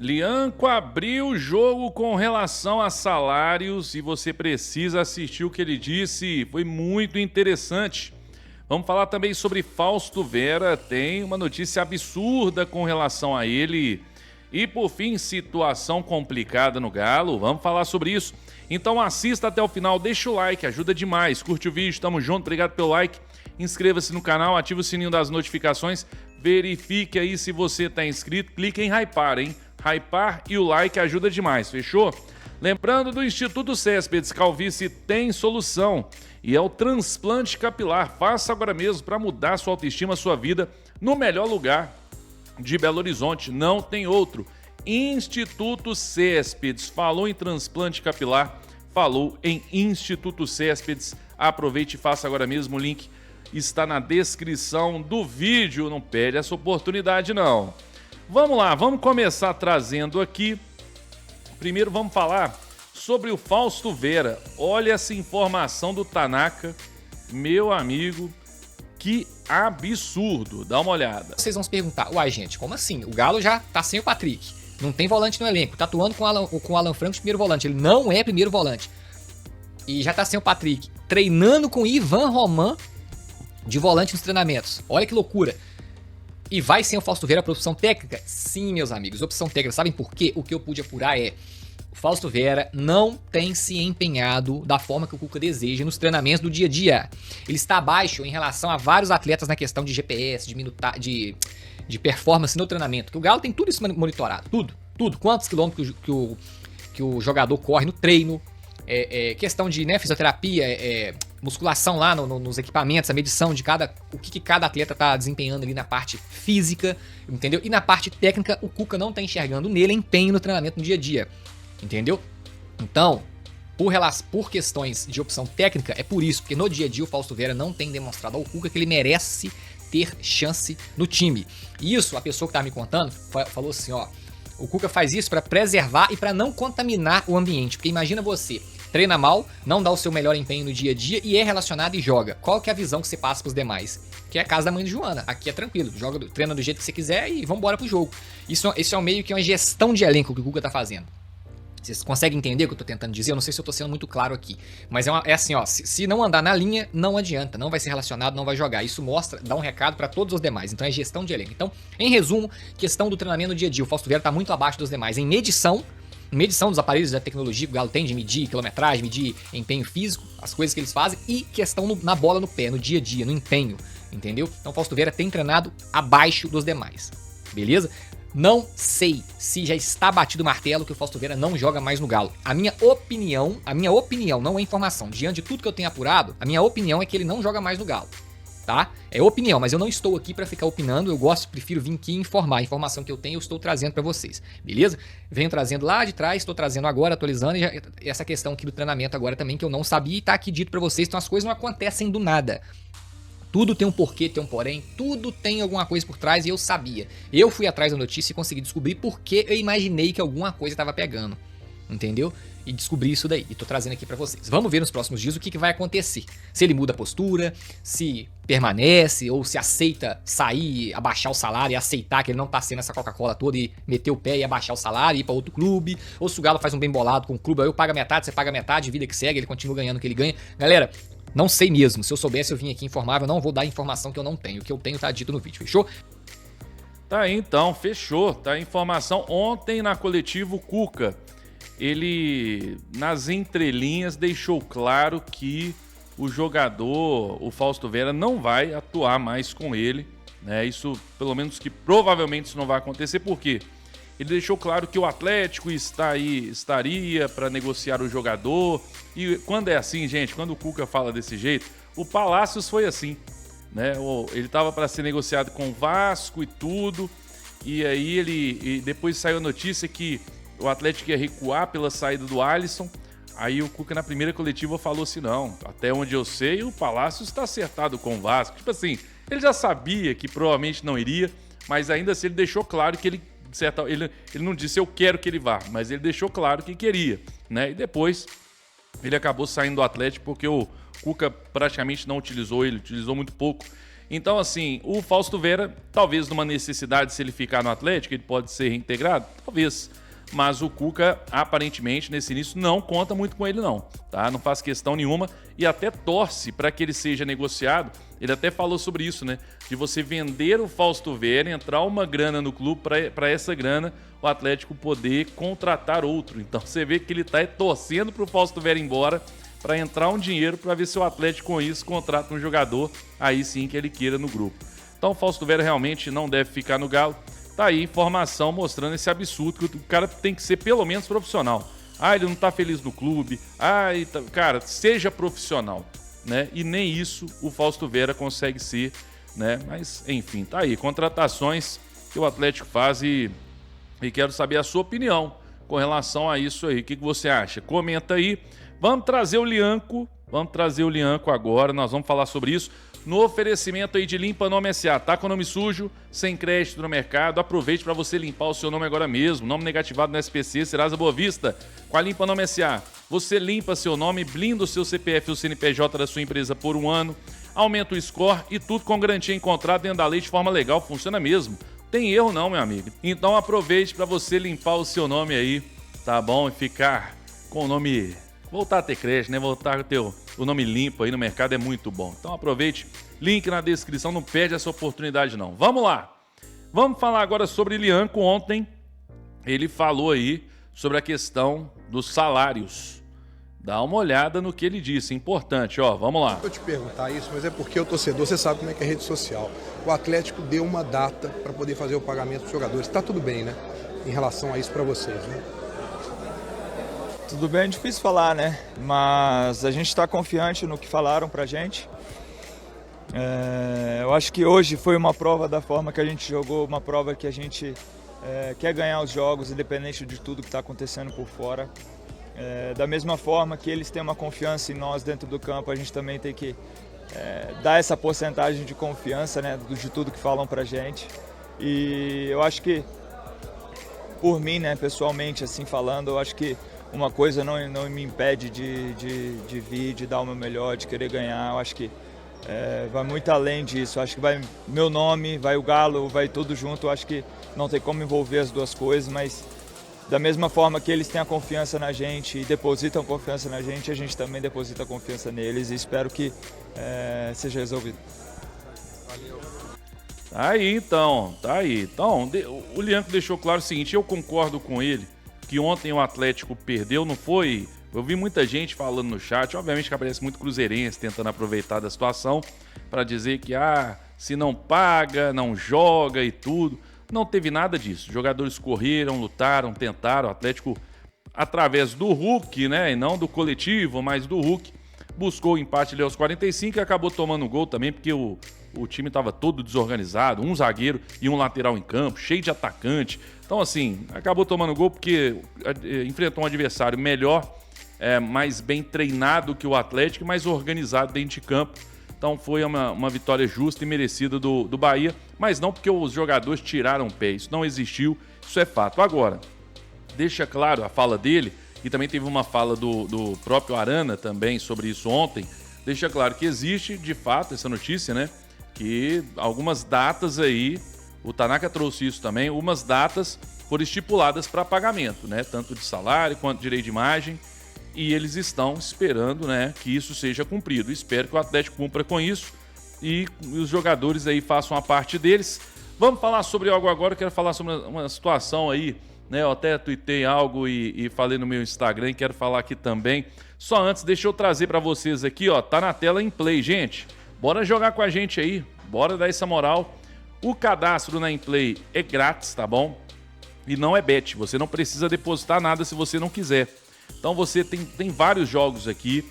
Lianco abriu o jogo com relação a salários e você precisa assistir o que ele disse, foi muito interessante. Vamos falar também sobre Fausto Vera, tem uma notícia absurda com relação a ele. E por fim, situação complicada no Galo, vamos falar sobre isso. Então assista até o final, deixa o like, ajuda demais. Curte o vídeo, tamo junto, obrigado pelo like. Inscreva-se no canal, ative o sininho das notificações. Verifique aí se você está inscrito, clique em hypar, hein? Hypar e o like ajuda demais, fechou? Lembrando do Instituto Céspedes, calvície tem solução e é o transplante capilar. Faça agora mesmo para mudar sua autoestima, sua vida no melhor lugar de Belo Horizonte, não tem outro. Instituto Céspedes, falou em transplante capilar, falou em Instituto Céspedes. Aproveite e faça agora mesmo, o link está na descrição do vídeo, não perde essa oportunidade não. Vamos lá, vamos começar trazendo aqui. Primeiro vamos falar sobre o Fausto Vera. Olha essa informação do Tanaka, meu amigo, que absurdo, dá uma olhada. Vocês vão se perguntar, uai gente, como assim? O Galo já tá sem o Patrick, não tem volante no elenco, tá atuando com o Alan Franco de primeiro volante, ele não é primeiro volante. E já tá sem o Patrick, treinando com Ivan Roman de volante nos treinamentos. Olha que loucura. E vai sem o Fausto Vera para opção técnica? Sim, meus amigos, opção técnica. Sabem por quê? O que eu pude apurar é: o Fausto Vera não tem se empenhado da forma que o Cuca deseja nos treinamentos do dia a dia. Ele está abaixo em relação a vários atletas na questão de GPS, de performance no treinamento. Que o Galo tem tudo isso monitorado, tudo. Quantos quilômetros que o jogador corre no treino, questão de fisioterapia, musculação lá nos equipamentos, a medição de o que cada atleta tá desempenhando ali na parte física, entendeu? E na parte técnica, o Cuca não tá enxergando nele empenho no treinamento no dia a dia, entendeu? Então, por questões de opção técnica, é por isso, porque no dia a dia o Fausto Vera não tem demonstrado ao Cuca que ele merece ter chance no time. E isso, a pessoa que tá me contando, falou assim, ó, o Cuca faz isso para preservar e para não contaminar o ambiente, porque imagina você, treina mal, não dá o seu melhor empenho no dia a dia e é relacionado e joga. Qual que é a visão que você passa pros demais? Que é a casa da mãe de Joana. Aqui é tranquilo, treina do jeito que você quiser e vambora pro jogo. Isso é meio que uma gestão de elenco que o Cuca tá fazendo. Vocês conseguem entender o que eu tô tentando dizer? Eu não sei se eu tô sendo muito claro aqui. Mas é assim, ó, se não andar na linha, não adianta. Não vai ser relacionado, não vai jogar. Isso dá um recado pra todos os demais. Então é gestão de elenco. Então, em resumo, questão do treinamento no dia a dia. O Fausto Vera tá muito abaixo dos demais. Em medição dos aparelhos da tecnologia que o Galo tem de medir quilometragem, medir empenho físico, as coisas que eles fazem, e questão na bola no pé, no dia a dia, no empenho, entendeu? Então o Fausto Vera tem treinado abaixo dos demais, beleza? Não sei se já está batido o martelo que o Fausto Vera não joga mais no Galo. A minha opinião, não é informação, diante de tudo que eu tenho apurado, a minha opinião é que ele não joga mais no Galo. Tá? É opinião, mas eu não estou aqui para ficar opinando, prefiro vir aqui informar. A informação que eu tenho, eu estou trazendo para vocês, beleza? Venho trazendo lá de trás, estou trazendo agora, atualizando, e essa questão aqui do treinamento agora também, que eu não sabia e tá aqui dito para vocês, então as coisas não acontecem do nada. Tudo tem um porquê, tem um porém, tudo tem alguma coisa por trás e eu sabia. Eu fui atrás da notícia e consegui descobrir porque eu imaginei que alguma coisa estava pegando, entendeu? E descobri isso daí, e tô trazendo aqui pra vocês. Vamos ver nos próximos dias o que vai acontecer. Se ele muda a postura, se permanece, ou se aceita sair, abaixar o salário e aceitar que ele não tá sendo essa Coca-Cola toda e meter o pé e abaixar o salário e ir pra outro clube. Ou se o Galo faz um bem bolado com o clube, aí eu pago metade, você paga metade, vida que segue, ele continua ganhando o que ele ganha. Galera, não sei mesmo. Se eu soubesse, eu vim aqui informar, eu não vou dar informação que eu não tenho. O que eu tenho tá dito no vídeo, fechou? Tá aí então, fechou. Tá a informação. Ontem na coletiva o Cuca, ele, nas entrelinhas, deixou claro que o jogador, o Fausto Vera, não vai atuar mais com ele, né? Isso, pelo menos que provavelmente isso não vai acontecer, por quê? Ele deixou claro que o Atlético estaria para negociar o jogador. E quando é assim, gente, quando o Cuca fala desse jeito, o Palácios foi assim, né? Ele estava para ser negociado com o Vasco e tudo, e aí depois saiu a notícia que o Atlético ia recuar pela saída do Alisson. Aí o Cuca na primeira coletiva falou assim, não, até onde eu sei o Palácio está acertado com o Vasco. Tipo assim, ele já sabia que provavelmente não iria, mas ainda assim ele deixou claro que ele não disse eu quero que ele vá, mas ele deixou claro que queria, né? E depois ele acabou saindo do Atlético porque o Cuca praticamente não utilizou ele, utilizou muito pouco. Então, assim, o Fausto Vera, talvez numa necessidade, se ele ficar no Atlético, ele pode ser reintegrado? Talvez. Mas o Cuca, aparentemente, nesse início, não conta muito com ele, não. Tá? Não faz questão nenhuma e até torce para que ele seja negociado. Ele até falou sobre isso, né? De você vender o Fausto Vera, entrar uma grana no clube, para essa grana o Atlético poder contratar outro. Então, você vê que ele está torcendo para o Fausto Vera ir embora, para entrar um dinheiro, para ver se o Atlético com isso contrata um jogador, aí sim que ele queira no grupo. Então o Fausto Vera realmente não deve ficar no Galo. Tá aí informação mostrando esse absurdo, que o cara tem que ser pelo menos profissional. Ele não tá feliz no clube. Cara, seja profissional, né? E nem isso o Fausto Vera consegue ser, né? Mas enfim, tá aí, contratações que o Atlético faz e quero saber a sua opinião com relação a isso aí. O que você acha? Comenta aí. Vamos trazer o Lianco agora, nós vamos falar sobre isso. No oferecimento aí de Limpa Nome SA, tá com o nome sujo, sem crédito no mercado, aproveite para você limpar o seu nome agora mesmo. Nome negativado no SPC, Serasa Boa Vista. Com a Limpa Nome SA, você limpa seu nome, blinda o seu CPF e o CNPJ da sua empresa por 1 ano, aumenta o score e tudo com garantia em contrato dentro da lei de forma legal, funciona mesmo. Tem erro não, meu amigo. Então aproveite para você limpar o seu nome aí, tá bom? E ficar com o nome... Voltar a ter crédito, né? Voltar a ter o nome limpo aí no mercado é muito bom. Então aproveite, link na descrição, não perde essa oportunidade não. Vamos lá! Vamos falar agora sobre Lianco. Ontem ele falou aí sobre a questão dos salários. Dá uma olhada no que ele disse, importante, ó, vamos lá. Eu vou te perguntar isso, mas é porque o torcedor, você sabe como é que é rede social. O Atlético deu uma data para poder fazer o pagamento dos jogadores. Tá tudo bem, né? Em relação a isso para vocês, né? Tudo bem, é difícil falar, né? Mas a gente está confiante no que falaram pra gente. Eu acho que hoje foi uma prova da forma que a gente jogou, uma prova que a gente quer ganhar os jogos, independente de tudo que está acontecendo por fora. Da mesma forma que eles têm uma confiança em nós dentro do campo, a gente também tem que dar essa porcentagem de confiança, né, de tudo que falam pra gente. E eu acho que, por mim, né, pessoalmente, assim falando, eu acho que uma coisa não me impede de vir, de dar o meu melhor, de querer ganhar. Eu acho que vai muito além disso. Eu acho que vai meu nome, vai o Galo, vai tudo junto. Eu acho que não tem como envolver as duas coisas, mas da mesma forma que eles têm a confiança na gente e depositam confiança na gente, a gente também deposita confiança neles e espero que seja resolvido. Tá aí então, tá aí. Então, o Lianco deixou claro o seguinte, eu concordo com ele, que ontem o Atlético perdeu, não foi... Eu vi muita gente falando no chat, obviamente que aparece muito cruzeirense tentando aproveitar da situação para dizer que se não paga, não joga e tudo. Não teve nada disso. Os jogadores correram, lutaram, tentaram. O Atlético, através do Hulk, né, e não do coletivo, mas do Hulk, buscou o empate ali aos 45 e acabou tomando um gol também, porque o time estava todo desorganizado, um zagueiro e um lateral em campo, cheio de atacante. Então, assim, acabou tomando gol porque enfrentou um adversário melhor, mais bem treinado que o Atlético, mais organizado dentro de campo. Então foi uma vitória justa e merecida do Bahia, mas não porque os jogadores tiraram o pé, isso não existiu, isso é fato. Agora, deixa claro a fala dele, e também teve uma fala do próprio Arana também sobre isso ontem, deixa claro que existe, de fato, essa notícia, né? Que algumas datas aí, o Tanaka trouxe isso também, algumas datas foram estipuladas para pagamento, né? Tanto de salário quanto de direito de imagem, e eles estão esperando, né, que isso seja cumprido. Espero que o Atlético cumpra com isso e os jogadores aí façam a parte deles. Vamos falar sobre algo agora, eu quero falar sobre uma situação aí, né? Eu até tuitei algo e falei no meu Instagram e quero falar aqui também. Só antes, deixa eu trazer para vocês aqui, ó, tá na tela em play, gente. Bora jogar com a gente aí, bora dar essa moral. O cadastro na Inplay é grátis, tá bom? E não é bet, você não precisa depositar nada se você não quiser. Então você tem vários jogos aqui.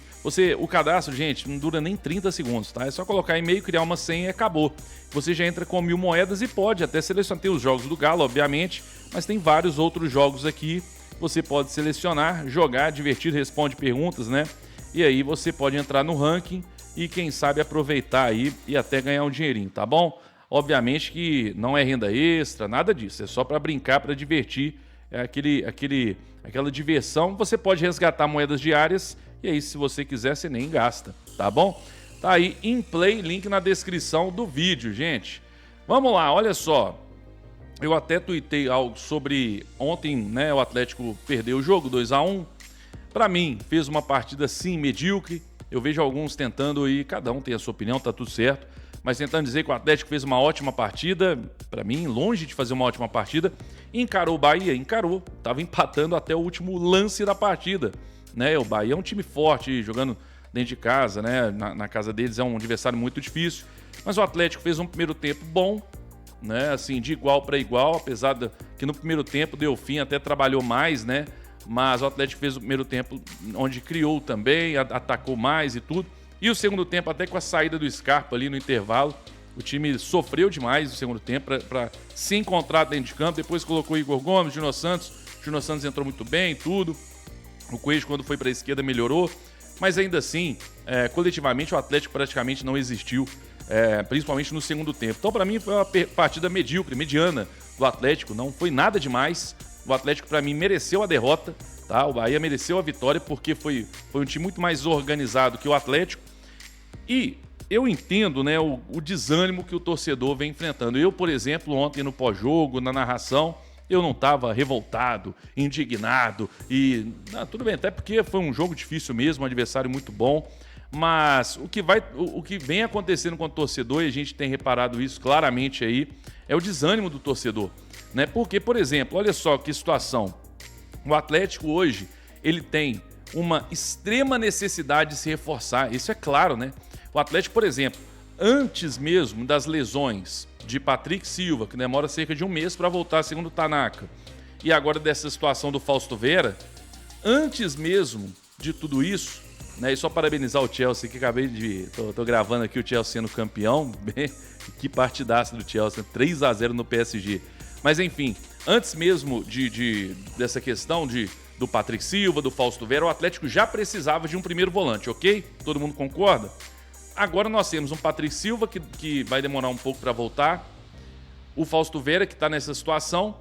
O cadastro, gente, não dura nem 30 segundos, tá? É só colocar e-mail, criar uma senha e acabou. Você já entra com 1000 moedas e pode até selecionar. Tem os jogos do Galo, obviamente, mas tem vários outros jogos aqui. Você pode selecionar, jogar, divertir, responde perguntas, né? E aí você pode entrar no ranking e quem sabe aproveitar aí e até ganhar um dinheirinho, tá bom? Obviamente que não é renda extra, nada disso. É só para brincar, para divertir. É aquela diversão. Você pode resgatar moedas diárias e aí, se você quiser, você nem gasta, tá bom? Tá aí em play, link na descrição do vídeo, gente. Vamos lá, olha só. Eu até tuitei algo sobre ontem, né? O Atlético perdeu o jogo 2-1. Para mim, fez uma partida sim medíocre. Eu vejo alguns tentando aí, cada um tem a sua opinião, tá tudo certo. Mas tentando dizer que o Atlético fez uma ótima partida, para mim, longe de fazer uma ótima partida. Encarou o Bahia, encarou. Tava empatando até o último lance da partida, né? O Bahia é um time forte, jogando dentro de casa, né? Na casa deles é um adversário muito difícil. Mas o Atlético fez um primeiro tempo bom, né? Assim, de igual para igual, apesar de que no primeiro tempo deu fim, até trabalhou mais, né? Mas o Atlético fez o primeiro tempo onde criou também, atacou mais e tudo. E o segundo tempo, até com a saída do Scarpa ali no intervalo, o time sofreu demais no segundo tempo para se encontrar dentro de campo. Depois colocou Igor Gomes, Júnior Santos. O Júnior Santos entrou muito bem, tudo. O Coelho, quando foi para a esquerda, melhorou. Mas ainda assim, coletivamente, o Atlético praticamente não existiu, principalmente no segundo tempo. Então, para mim, foi uma partida medíocre, mediana do Atlético. Não foi nada demais. O Atlético, para mim, mereceu a derrota. Tá? O Bahia mereceu a vitória porque foi um time muito mais organizado que o Atlético. E eu entendo, né, o desânimo que o torcedor vem enfrentando. Eu, por exemplo, ontem no pós-jogo, na narração, eu não estava revoltado, indignado e... tudo bem, até porque foi um jogo difícil mesmo, um adversário muito bom. Mas o que vem acontecendo com o torcedor, e a gente tem reparado isso claramente aí, é o desânimo do torcedor. Né? Porque, por exemplo, olha só que situação. O Atlético hoje, ele tem uma extrema necessidade de se reforçar. Isso é claro, né? O Atlético, por exemplo, antes mesmo das lesões de Patrick Silva, que demora cerca de um mês para voltar, segundo o Tanaka, e agora dessa situação do Fausto Vera, antes mesmo de tudo isso, né? E só parabenizar o Chelsea, que acabei de... Tô gravando aqui o Chelsea sendo campeão. Que partidaça do Chelsea, 3-0 no PSG. Mas enfim, antes mesmo dessa questão do Patrick Silva, do Fausto Vera, o Atlético já precisava de um primeiro volante, ok? Todo mundo concorda? Agora nós temos um Patrick Silva que vai demorar um pouco para voltar, o Fausto Vera que está nessa situação,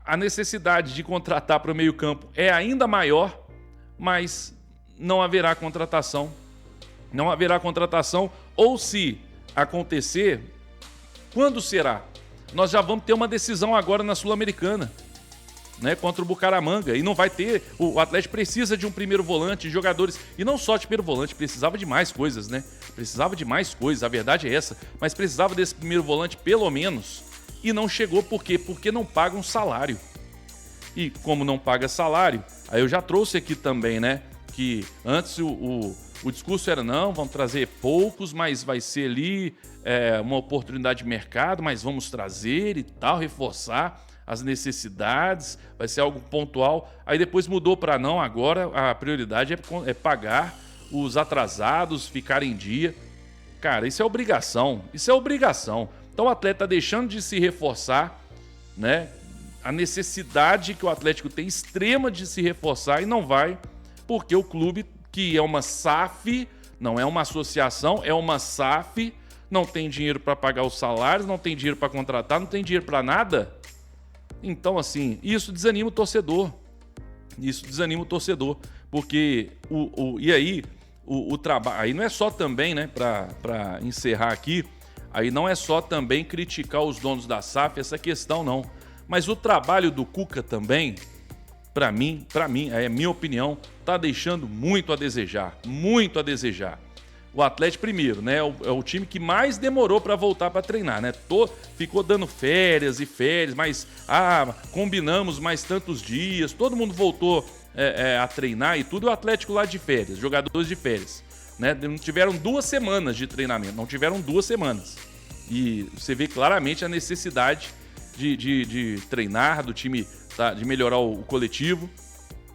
a necessidade de contratar para o meio-campo é ainda maior, mas não haverá contratação. Não haverá contratação, ou se acontecer, quando será? Nós já vamos ter uma decisão agora na Sul-Americana, né, contra o Bucaramanga, e não vai ter, o Atlético precisa de um primeiro volante, jogadores, e não só de primeiro volante, precisava de mais coisas, né, precisava de mais coisas, a verdade é essa, mas precisava desse primeiro volante pelo menos, e não chegou, por quê? Porque não paga um salário, e como não paga salário, aí eu já trouxe aqui também, né, que antes o discurso era não, vamos trazer poucos, mas vai ser ali uma oportunidade de mercado, mas vamos trazer e tal, reforçar as necessidades, vai ser algo pontual. Aí depois mudou para não, agora a prioridade é pagar os atrasados, ficar em dia. Cara, isso é obrigação, isso é obrigação. Então o atleta tá deixando de se reforçar, né? A necessidade que o Atlético tem extrema de se reforçar e não vai, porque o clube, que é uma SAF, não é uma associação, é uma SAF, não tem dinheiro para pagar os salários, não tem dinheiro para contratar, não tem dinheiro para nada. Então, assim, isso desanima o torcedor. Isso desanima o torcedor, porque e aí o trabalho, aí não é só também, né, para encerrar aqui, aí não é só também criticar os donos da SAF, essa questão não, mas o trabalho do Cuca também, para mim, é a minha opinião, tá deixando muito a desejar, muito a desejar. O Atlético primeiro, né, é o time que mais demorou para voltar para treinar, né? Ficou dando férias e férias, mas combinamos mais tantos dias, todo mundo voltou a treinar e tudo, e o Atlético lá de férias, jogadores de férias, né? Não tiveram 2 semanas de treinamento, não tiveram 2 semanas. E você vê claramente a necessidade de treinar, do time, tá, de melhorar o coletivo.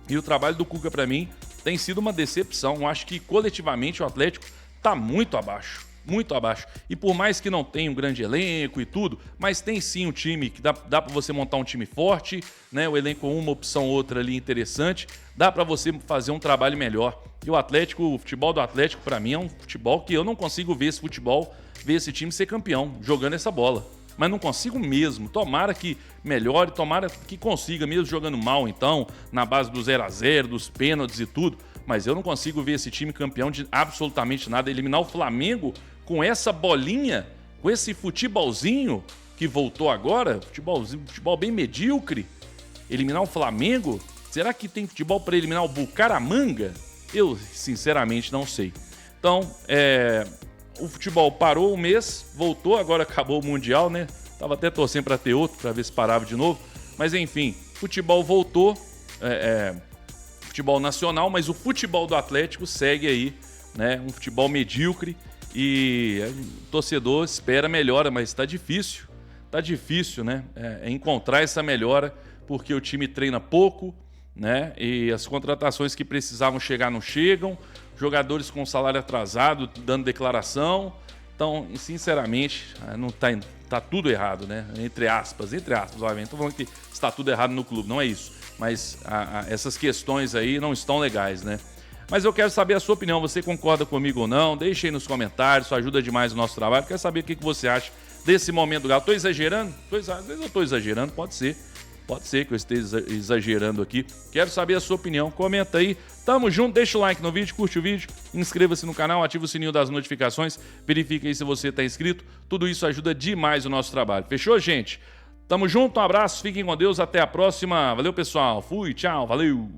E o trabalho do Cuca, para mim, tem sido uma decepção. Eu acho que coletivamente o Atlético tá muito abaixo, muito abaixo. E por mais que não tenha um grande elenco e tudo, mas tem sim um time que dá para você montar um time forte, né? O elenco uma opção outra ali interessante, dá para você fazer um trabalho melhor. E o futebol do Atlético para mim é um futebol que eu não consigo ver esse time ser campeão jogando essa bola. Mas não consigo mesmo. Tomara que melhore, tomara que consiga mesmo jogando mal então, na base do 0-0, dos pênaltis e tudo. mas eu não consigo ver esse time campeão de absolutamente nada. Eliminar o Flamengo com essa bolinha, com esse futebolzinho que voltou agora, futebol bem medíocre. Eliminar o Flamengo? Será que tem futebol para eliminar o Bucaramanga? Eu, sinceramente, não sei. Então, o futebol parou um mês, voltou, agora acabou o Mundial, né? Tava até torcendo para ter outro, para ver se parava de novo. Mas, enfim, futebol voltou, futebol nacional, mas o futebol do Atlético segue aí, né? Um futebol medíocre e o torcedor espera melhora, mas tá difícil, né? Encontrar essa melhora, porque o time treina pouco, né? E as contratações que precisavam chegar não chegam, jogadores com salário atrasado dando declaração. Então, sinceramente, não tá tudo errado, né? Entre aspas, obviamente. Não tô falando que está tudo errado no clube, não é isso. Mas essas questões aí não estão legais, né? Mas eu quero saber a sua opinião. Você concorda comigo ou não? Deixe aí nos comentários, isso ajuda demais o nosso trabalho. Quero saber o que você acha desse momento do Galo. Tô exagerando? Às vezes eu tô exagerando, pode ser. Pode ser que eu esteja exagerando aqui. Quero saber a sua opinião. Comenta aí. Tamo junto. Deixa o like no vídeo, curte o vídeo, inscreva-se no canal, ativa o sininho das notificações, verifique aí se você está inscrito. Tudo isso ajuda demais o nosso trabalho. Fechou, gente? Tamo junto, um abraço, fiquem com Deus, até a próxima. Valeu, pessoal. Fui, tchau, valeu.